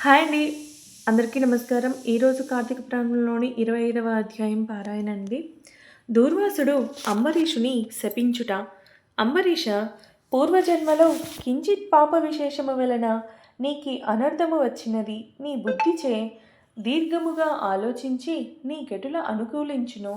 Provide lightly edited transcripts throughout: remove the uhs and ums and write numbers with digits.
Hi అండి. అందరికీ నమస్కారం. ఈరోజు కార్తీక పురాణంలోని 25వ అధ్యాయం పారాయణ అండి. దూర్వాసుడు అంబరీషుని శపించుట. అంబరీష, పూర్వజన్మలో కించిత్ పాప విశేషము వలన నీకి అనర్థము వచ్చినది. నీ బుద్ధిచే దీర్ఘముగా ఆలోచించి నీ కెటుల అనుకూలించును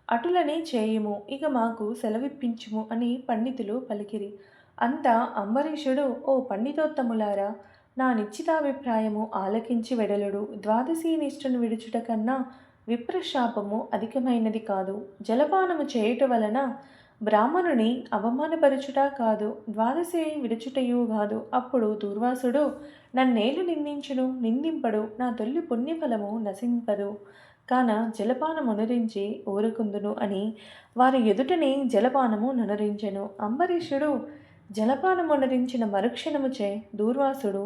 అటులనే చేయుము. ఇక మాకు సెలవిప్పించుము అని పండితులు పలికిరి. అంతా అంబరీషుడు, ఓ పండితోత్తములారా, నా నిశ్చితాభిప్రాయము ఆలకించి వెడలుడు. ద్వాదశీ నిష్ఠను విడుచుట కన్నా విప్రశాపము అధికమైనది కాదు. జలపానము చేయుట వలన బ్రాహ్మణుని అవమానపరచుట కాదు, ద్వాదశి విడుచుటయు కాదు. అప్పుడు దూర్వాసుడు, నన్నేలు నిందించును, నిందింపడు, నా తొల్లి పుణ్యఫలము నశింపదు కాన జలపానమునరించి ఊరుకుందును అని వారి ఎదుటనే జలపానము ననరించెను. అంబరీషుడు జలపానమునరించిన మరుక్షణముచే దూర్వాసుడు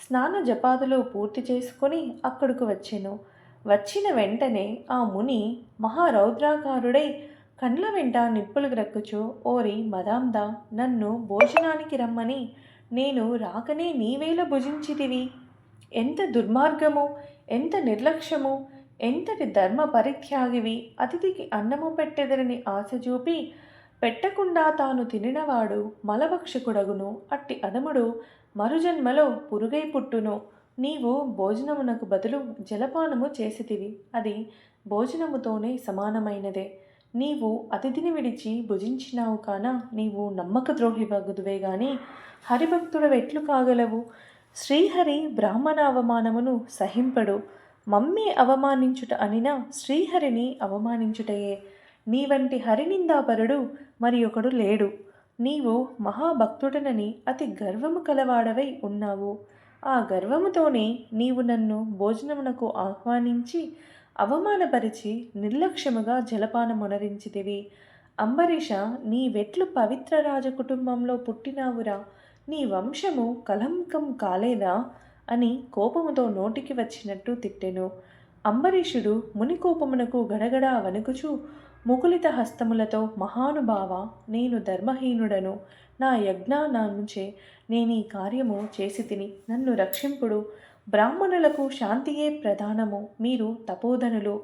స్నాన జపాదులు పూర్తి చేసుకొని అక్కడకు వచ్చెను. వచ్చిన వెంటనే ఆ ముని మహారౌద్రాకారుడై కండ్ల వెంట నిప్పులు గ్రక్కుచు, ఓరి మదాంద, నన్ను భోజనానికి రమ్మని నేను రాకనే నీవేళ భుజించితివి? ఎంత దుర్మార్గము, ఎంత నిర్లక్ష్యము, ఎంతటి ధర్మ పరిత్యాగివి! అతిథికి అన్నము పెట్టెదరని ఆశ చూపి పెట్టకుండా తాను తినినవాడు మలభక్షకుడగును. అట్టి అదముడు మరుజన్మలో పురుగై పుట్టును. నీవు భోజనమునకు బదులు జలపానము చేసితివి. అది భోజనముతోనే సమానమైనదే. నీవు అతిథిని విడిచి భుజించినావు కాన నీవు నమ్మక ద్రోహివగుదువే గాని హరిభక్తుడవెట్లు కాగలవు? శ్రీహరి బ్రాహ్మణ అవమానమును సహింపడు. మమ్మే అవమానించుట అనినా శ్రీహరిని అవమానించుటయే. నీ వంటి హరినిందాపరుడు మరి ఒకడు లేడు. నీవు మహాభక్తుడనని అతి గర్వము కలవాడవై ఉన్నావు. ఆ గర్వముతోనే నీవు నన్ను భోజనమునకు ఆహ్వానించి అవమానపరిచి నిర్లక్ష్యముగా జలపానమునరించితివి. అంబరీష, నీవెట్లు పవిత్ర రాజకుటుంబంలో పుట్టినావురా? నీ వంశము కలంకం కాలేదా అని కోపముతో నోటికి వచ్చినట్టు తిట్టెను. అంబరీషుడు ముని కోపమునకు గడగడా వణుకుచు ముకులిత హస్తములతో, మహానుభావ, నేను ధర్మహీనుడను. నా యజ్ఞానాంచే నేనీ కార్యము చేసి తిని, నన్ను రక్షింపుడు. బ్రాహ్మణులకు శాంతియే ప్రధానము. మీరు తపోధనులు,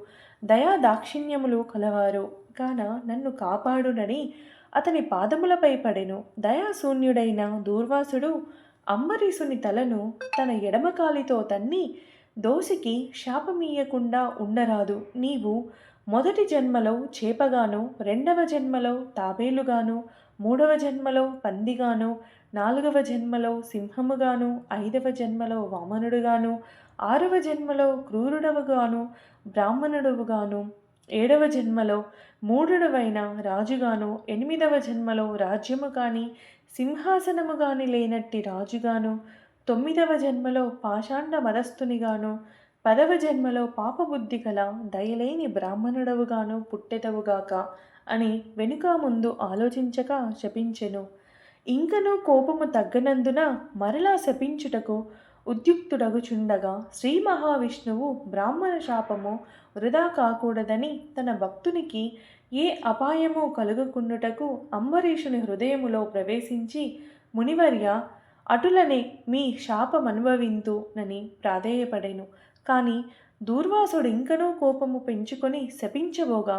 దయా దాక్షిణ్యములు కలవారు కాన నన్ను కాపాడునని అతని పాదములపై పడెను. దయాశూన్యుడైన దూర్వాసుడు అంబరీషుని తలను తన ఎడమకాలితో తన్ని, దోషికి శాపమీయకుండా ఉండరాదు. నీవు మొదటి జన్మలో చేపగాను, రెండవ జన్మలో తాబేలుగాను, మూడవ జన్మలో పందిగాను, నాలుగవ జన్మలో సింహముగాను, ఐదవ జన్మలో వామనుడుగాను, ఆరవ జన్మలో క్రూరుడవుగాను బ్రాహ్మణుడువుగాను, ఏడవ జన్మలో మూఢుడవైన రాజుగాను, ఎనిమిదవ జన్మలో రాజ్యము కాని సింహాసనము కాని లేనట్టి రాజుగాను, తొమ్మిదవ జన్మలో పాషాండ మదస్థునిగాను, పదవ జన్మలో పాపబుద్ధి గల దయలేని బ్రాహ్మణుడవుగాను పుట్టెదవుగాక అని వెనుక ముందు ఆలోచించక శపించెను. ఇంకనూ కోపము తగ్గనందున మరలా శపించుటకు ఉద్యుక్తుడగుచుండగా శ్రీ మహావిష్ణువు బ్రాహ్మణ శాపము వృధా కాకూడదని తన భక్తునికి ఏ అపాయము కలుగకుండుటకు అంబరీషుని హృదయములో ప్రవేశించి, మునివర్య, అటులనే మీ శాపమనుభవింతునని ప్రాధేయపడెను. కానీ దూర్వాసుడు ఇంకనూ కోపము పెంచుకొని శపించబోగా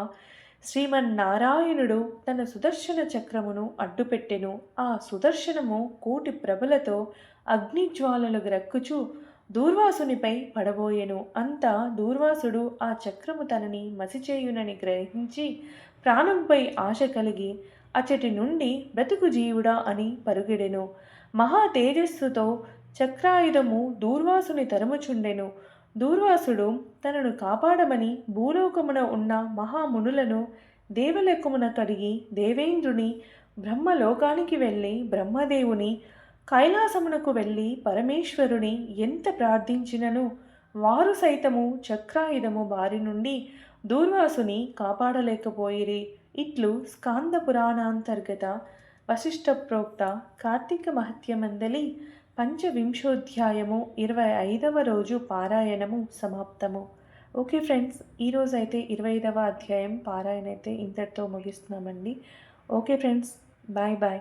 శ్రీమన్నారాయణుడు తన సుదర్శన చక్రమును అడ్డుపెట్టెను. ఆ సుదర్శనము కోటి ప్రభలతో అగ్నిజ్వాలలు గ్రక్కుచు దూర్వాసునిపై పడబోయెను. అంతా దూర్వాసుడు ఆ చక్రము తనని మసిచేయునని గ్రహించి ప్రాణంపై ఆశ కలిగి అచటి నుండి బ్రతుకు జీవుడా అని పరుగిడెను. మహా తేజస్సుతో చక్రాయుధము దూర్వాసుని తరుముచుండెను. దూర్వాసుడు తనను కాపాడమని భూలోకమున ఉన్న మహామునులను దేవలోకమున కడిగి దేవేంద్రుని, బ్రహ్మలోకానికి వెళ్ళి బ్రహ్మదేవుని, కైలాసమునకు వెళ్ళి పరమేశ్వరుని ఎంత ప్రార్థించినను వారు సైతము చక్రాయుధము బారి నుండి దూర్వాసుని కాపాడలేకపోయిరి. ఇట్లు స్కాంద పురాణాంతర్గత వశిష్ఠ ప్రోక్త కార్తీక మహత్యమందలి పంచవింశోధ్యాయము 25వ రోజు పారాయణము సమాప్తము. ఓకే ఫ్రెండ్స్, ఈరోజు అయితే 25వ అధ్యాయం పారాయణ అయితే ఇంతటితో ముగిస్తున్నామండి. Okay friends, bye bye.